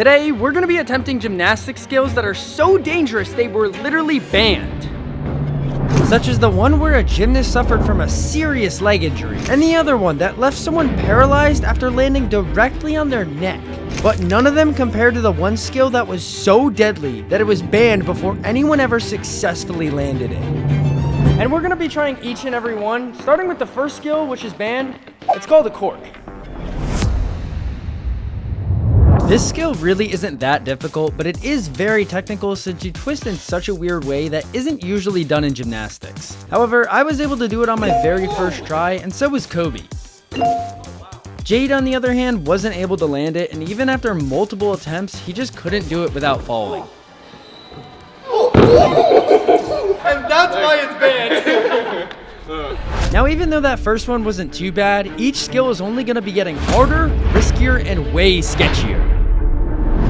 Today, we're gonna be attempting gymnastics skills that are so dangerous they were literally banned. Such as the one where a gymnast suffered from a serious leg injury, and the other one that left someone paralyzed after landing directly on their neck. But none of them compared to the one skill that was so deadly that it was banned before anyone ever successfully landed it. And we're gonna be trying each and every one, starting with the first skill, which is banned. It's called a cork. This skill really isn't that difficult, but it is very technical since you twist in such a weird way that isn't usually done in gymnastics. However, I was able to do it on my very first try, and so was Kobe. Jade, on the other hand, wasn't able to land it, and even after multiple attempts, he just couldn't do it without falling. And that's why it's banned. Now, even though that first one wasn't too bad, each skill is only going to be getting harder, riskier, and way sketchier.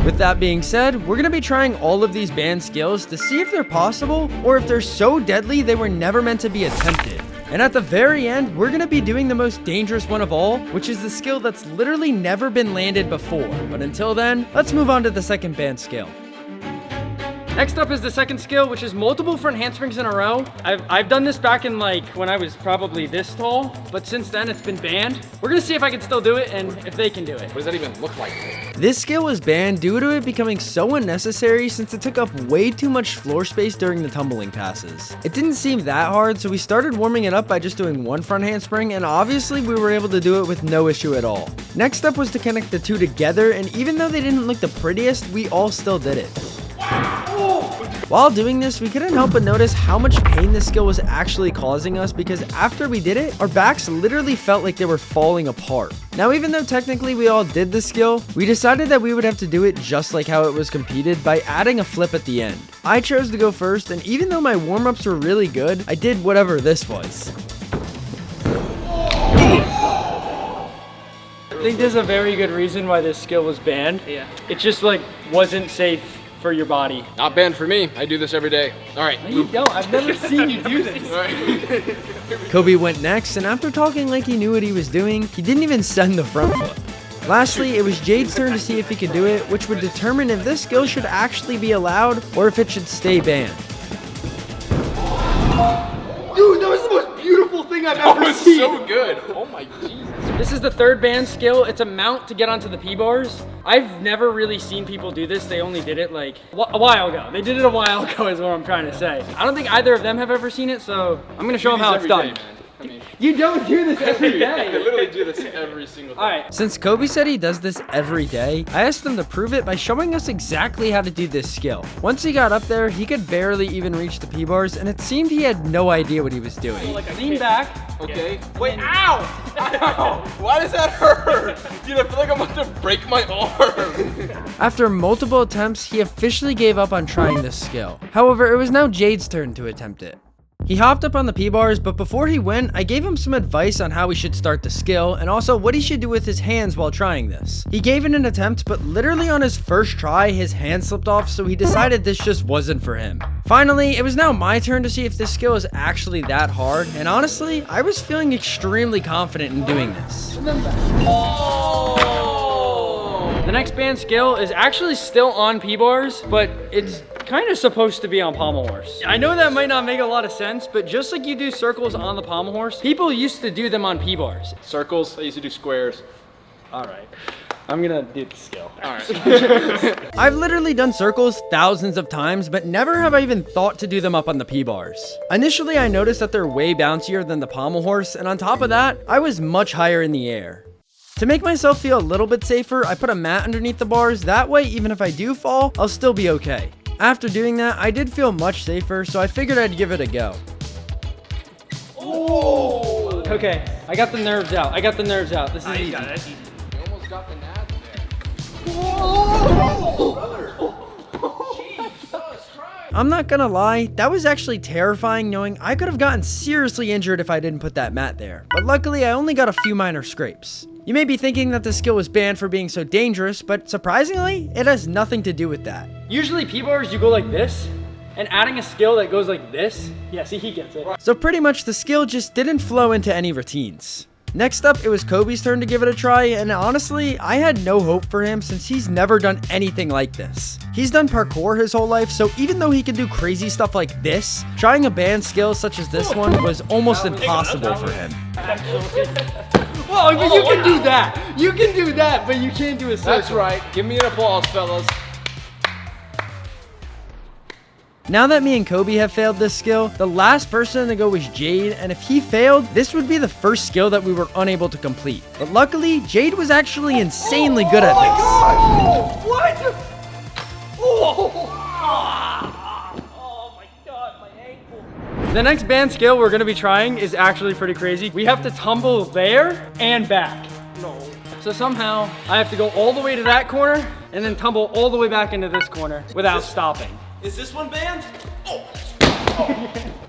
With that being said, we're going to be trying all of these banned skills to see if they're possible, or if they're so deadly they were never meant to be attempted. And at the very end, we're going to be doing the most dangerous one of all, which is the skill that's literally never been landed before. But until then, let's move on to the second banned skill. Next up is the second skill, which is multiple front handsprings in a row. I've done this back in like when I was probably this tall, but since then it's been banned. We're gonna see if I can still do it and if they can do it. What does that even look like? This skill was banned due to it becoming so unnecessary since it took up way too much floor space during the tumbling passes. It didn't seem that hard, so we started warming it up by just doing one front handspring, and obviously we were able to do it with no issue at all. Next up was to connect the two together, and even though they didn't look the prettiest, we all still did it. While doing this, we couldn't help but notice how much pain this skill was actually causing us, because after we did it, our backs literally felt like they were falling apart. Now, even though technically we all did this skill, we decided that we would have to do it just like how it was competed by adding a flip at the end. I chose to go first, and even though my warm-ups were really good, I did whatever this was. I think there's a very good reason why this skill was banned. Yeah. It just like wasn't safe for your body. Not banned for me. I do this every day. All right. No, you don't. I've never seen you do this. Kobe went next, and after talking like he knew what he was doing, he didn't even send the front flip. Lastly, it was Jade's turn to see if he could do it, which would determine if this skill should actually be allowed or if it should stay banned. Dude, that was the most beautiful thing I've ever seen. That was so good. Oh my Jesus. This is the third banned skill. It's a mount to get onto the P-bars. I've never really seen people do this. They only did it like a while ago. They did it a while ago is what I'm trying to say. I don't think either of them have ever seen it, so I'm gonna show them how it's done. You don't do this every day. I literally do this every single day. All right. Since Kobe said he does this every day, I asked him to prove it by showing us exactly how to do this skill. Once he got up there, he could barely even reach the P-bars, and it seemed he had no idea what he was doing. So like lean back. Okay. Yeah. Wait, ow! Ow! Why does that hurt? Dude, I feel like I'm about to break my arm. After multiple attempts, he officially gave up on trying this skill. However, it was now Jade's turn to attempt it. He hopped up on the P-bars, but before he went, I gave him some advice on how he should start the skill, and also what he should do with his hands while trying this. He gave it an attempt, but literally on his first try, his hand slipped off, so he decided this just wasn't for him. Finally, it was now my turn to see if this skill is actually that hard, and honestly, I was feeling extremely confident in doing this. The next banned skill is actually still on P-bars, but it's kind of supposed to be on pommel horse. I know that might not make a lot of sense, but just like you do circles on the pommel horse, people used to do them on P-bars. Circles, I used to do squares. All right, I'm gonna do the skill. All right. I've literally done circles thousands of times, but never have I even thought to do them up on the P-bars. Initially, I noticed that they're way bouncier than the pommel horse, and on top of that, I was much higher in the air. To make myself feel a little bit safer, I put a mat underneath the bars. That way, even if I do fall, I'll still be okay. After doing that, I did feel much safer, so I figured I'd give it a go. Oh! Okay, I got the nerves out. This is easy. You almost got the nads there. I'm not gonna lie, that was actually terrifying knowing I could have gotten seriously injured if I didn't put that mat there. But luckily, I only got a few minor scrapes. You may be thinking that this skill was banned for being so dangerous, but surprisingly, it has nothing to do with that. Usually P-bars, you go like this, and adding a skill that goes like this, yeah, see, he gets it. So pretty much the skill just didn't flow into any routines. Next up, it was Kobe's turn to give it a try, and honestly, I had no hope for him since he's never done anything like this. He's done parkour his whole life, so even though he can do crazy stuff like this, trying a band skill such as this one was almost impossible for him. Well, but you can do that. You can do that, but you can't do a circle. That's right. Give me an applause, fellas. Now that me and Kobe have failed this skill, the last person to go was Jade, and if he failed, this would be the first skill that we were unable to complete. But luckily, Jade was actually insanely good at this. Oh, what? Oh my god, my ankle. The next band skill we're gonna be trying is actually pretty crazy. We have to tumble there and back. No. So somehow, I have to go all the way to that corner and then tumble all the way back into this corner without stopping. Is this one banned? Oh.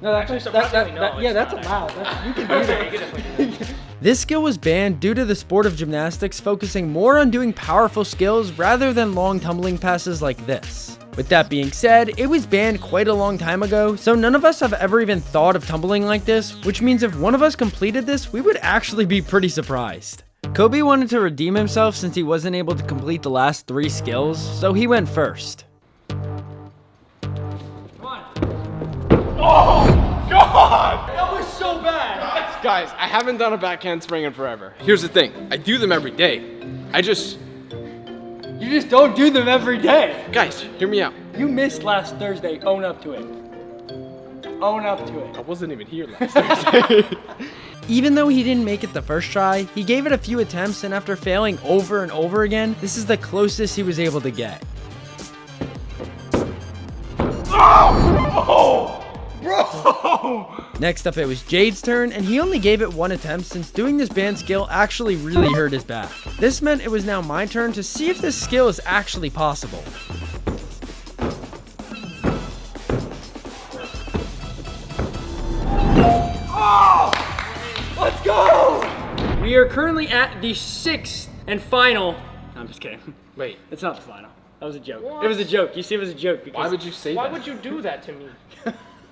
No, actually, that's allowed. You can do that. This skill was banned due to the sport of gymnastics focusing more on doing powerful skills rather than long tumbling passes like this. With that being said, it was banned quite a long time ago, so none of us have ever even thought of tumbling like this, which means if one of us completed this, we would actually be pretty surprised. Kobe wanted to redeem himself since he wasn't able to complete the last 3 skills, so he went first. Oh, God! That was so bad. Guys, I haven't done a back handspring in forever. Here's the thing. I do them every day. You just don't do them every day. Guys, hear me out. You missed last Thursday. Own up to it. Own up to it. I wasn't even here last Thursday. Even though he didn't make it the first try, he gave it a few attempts, and after failing over and over again, this is the closest he was able to get. Oh! Bro! Next up, it was Jade's turn, and he only gave it 1 attempt since doing this band skill actually really hurt his back. This meant it was now my turn to see if this skill is actually possible. Let's go! We are currently at the 6th and final. No, I'm just kidding. Wait. It's not the final. That was a joke. What? It was a joke. You see, it was a joke. Because Why would you say Why that? would you do that to me?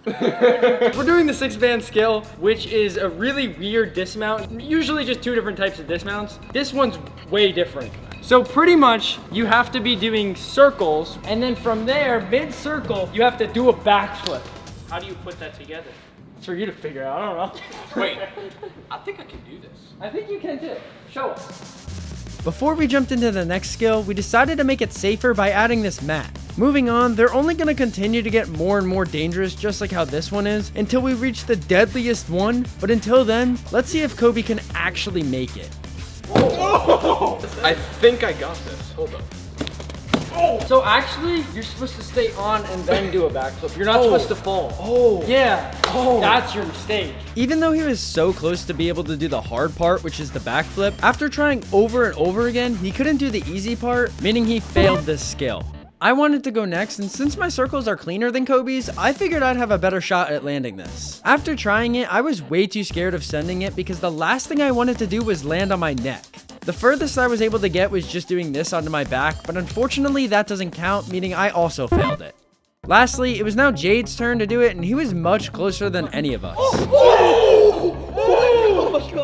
we're doing the 6-band skill, which is a really weird dismount. Usually just 2 different types of dismounts. This one's way different. So pretty much, you have to be doing circles, and then from there, mid-circle, you have to do a backflip. How do you put that together? It's for you to figure out. I don't know. Wait. I think I can do this. I think you can too. Show us. Before we jumped into the next skill, we decided to make it safer by adding this mat. Moving on, they're only going to continue to get more and more dangerous, just like how this one is, until we reach the deadliest one. But until then, let's see if Kobe can actually make it. Oh! I think I got this. Hold up. So actually, you're supposed to stay on and then do a backflip. You're not supposed to fall. Oh. Yeah. Oh. That's your mistake. Even though he was so close to be able to do the hard part, which is the backflip, after trying over and over again, he couldn't do the easy part, meaning he failed this skill. I wanted to go next, and since my circles are cleaner than Kobe's, I figured I'd have a better shot at landing this. After trying it, I was way too scared of sending it because the last thing I wanted to do was land on my neck. The furthest I was able to get was just doing this onto my back, but unfortunately that doesn't count, meaning I also failed it. Lastly, it was now Jade's turn to do it, and he was much closer than any of us.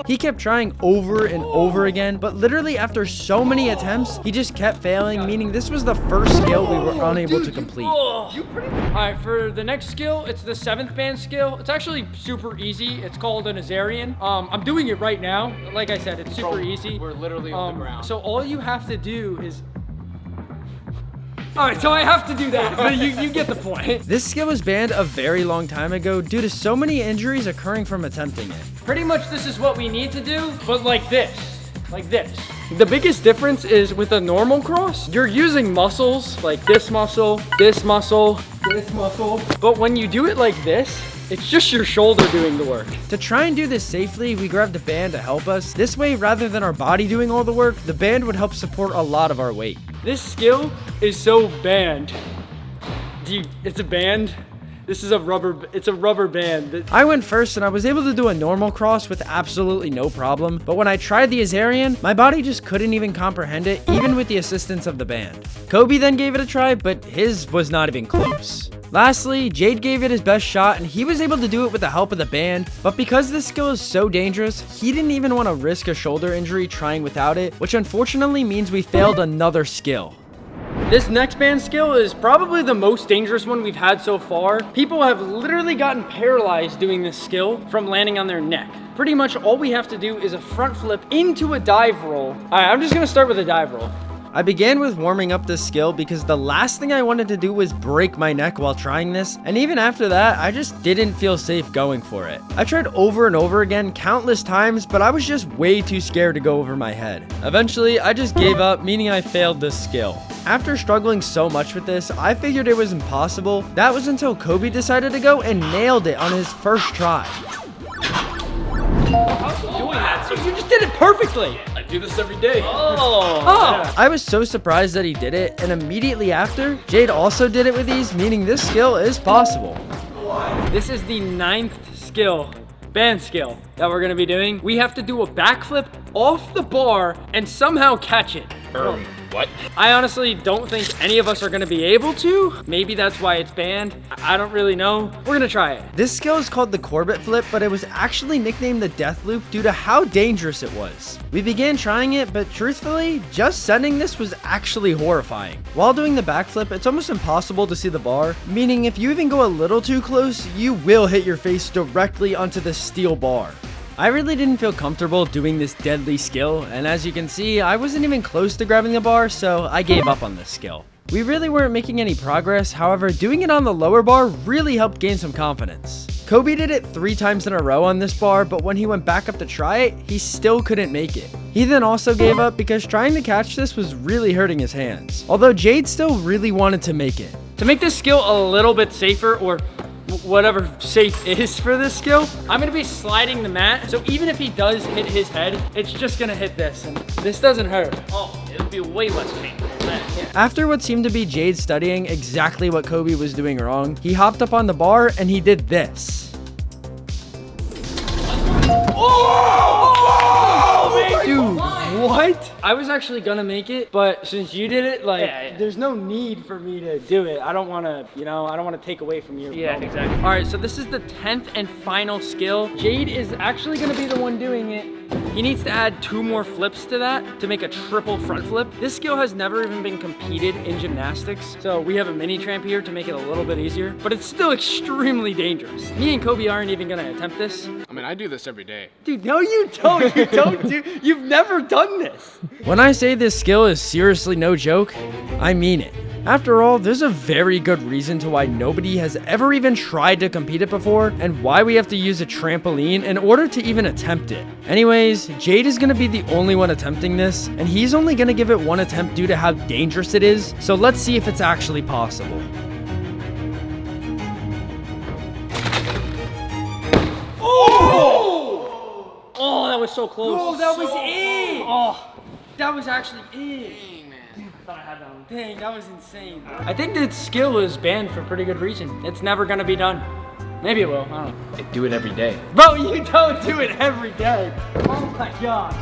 He kept trying over and over again, but literally after so many attempts, he just kept failing, meaning this was the first skill we were unable to complete. Alright, for the next skill, it's the 7th band skill. It's actually super easy. It's called an Azarian. I'm doing it right now. Like I said, it's super easy. We're literally on the ground. So all you have to do is... Alright, so I have to do that, but you get the point. This skill was banned a very long time ago due to so many injuries occurring from attempting it. Pretty much this is what we need to do, but like this. Like this. The biggest difference is with a normal cross, you're using muscles like this muscle, this muscle, this muscle. But when you do it like this, it's just your shoulder doing the work. To try and do this safely, we grabbed a band to help us. This way, rather than our body doing all the work, the band would help support a lot of our weight. This skill is so banned. It's a band. This is it's a rubber band. I went first and I was able to do a normal cross with absolutely no problem, but when I tried the Azarian, my body just couldn't even comprehend it, even with the assistance of the band. Kobe then gave it a try, but his was not even close. Lastly, Jade gave it his best shot and he was able to do it with the help of the band, but because this skill is so dangerous, he didn't even want to risk a shoulder injury trying without it, which unfortunately means we failed another skill. This next band skill is probably the most dangerous one we've had so far. People have literally gotten paralyzed doing this skill from landing on their neck. Pretty much all we have to do is a front flip into a dive roll. All right, I'm just gonna start with a dive roll. I began with warming up this skill because the last thing I wanted to do was break my neck while trying this, and even after that, I just didn't feel safe going for it. I tried over and over again countless times, but I was just way too scared to go over my head. Eventually, I just gave up, meaning I failed this skill. After struggling so much with this, I figured it was impossible. That was until Kobe decided to go and nailed it on his first try. Doing that, so You just did it perfectly. I do this every day. Oh. I was so surprised that he did it, and immediately after, Jade also did it with ease, meaning this skill is possible. This is the 9th skill, band skill, that we're gonna be doing. We have to do a backflip off the bar and somehow catch it. What? I honestly don't think any of us are gonna be able to. Maybe that's why it's banned. I don't really know. We're gonna try it. This skill is called the Corbett Flip, but it was actually nicknamed the Death Loop due to how dangerous it was. We began trying it, but truthfully, just sending this was actually horrifying. While doing the backflip, it's almost impossible to see the bar, meaning if you even go a little too close, you will hit your face directly onto the steel bar. I really didn't feel comfortable doing this deadly skill, and as you can see, I wasn't even close to grabbing the bar, so I gave up on this skill. We really weren't making any progress, however, doing it on the lower bar really helped gain some confidence. Kobe did it 3 times in a row on this bar, but when he went back up to try it, he still couldn't make it. He then also gave up because trying to catch this was really hurting his hands, although Jade still really wanted to make it. To make this skill a little bit safer, or whatever safe is for this skill, I'm gonna be sliding the mat, so even if he does hit his head, it's just gonna hit this, and this doesn't hurt. oh, it'll be way less painful than that. After what seemed to be Jade studying exactly what Kobe was doing wrong, he hopped up on the bar and he did this. Dude, what? I was actually gonna make it, but since you did it, like, Yeah. there's no need for me to do it. I don't wanna, I don't wanna take away from you. Yeah, exactly. All right, so this is the 10th and final skill. Jade is actually gonna be the one doing it. He needs to add 2 more flips to that to make a triple front flip. This skill has never even been competed in gymnastics, so we have a mini tramp here to make it a little bit easier, but it's still extremely dangerous. Me and Kobe aren't even gonna attempt this. I mean, I do this every day. Dude, no you don't. You don't do, you've never done this. When I say this skill is seriously no joke, I mean it. After all, there's a very good reason to why nobody has ever even tried to compete it before, and why we have to use a trampoline in order to even attempt it. Anyways, Jade is gonna be the only one attempting this, and he's only gonna give it 1 attempt due to how dangerous it is, so let's see if it's actually possible. Oh, that was so close. Oh, that was it. Oh, that was actually it. I thought I had that one. Dang, that was insane. I think this skill is banned for pretty good reason. It's never gonna be done. Maybe it will, I don't know. I do it every day. Bro, you don't do it every day. Oh my gosh.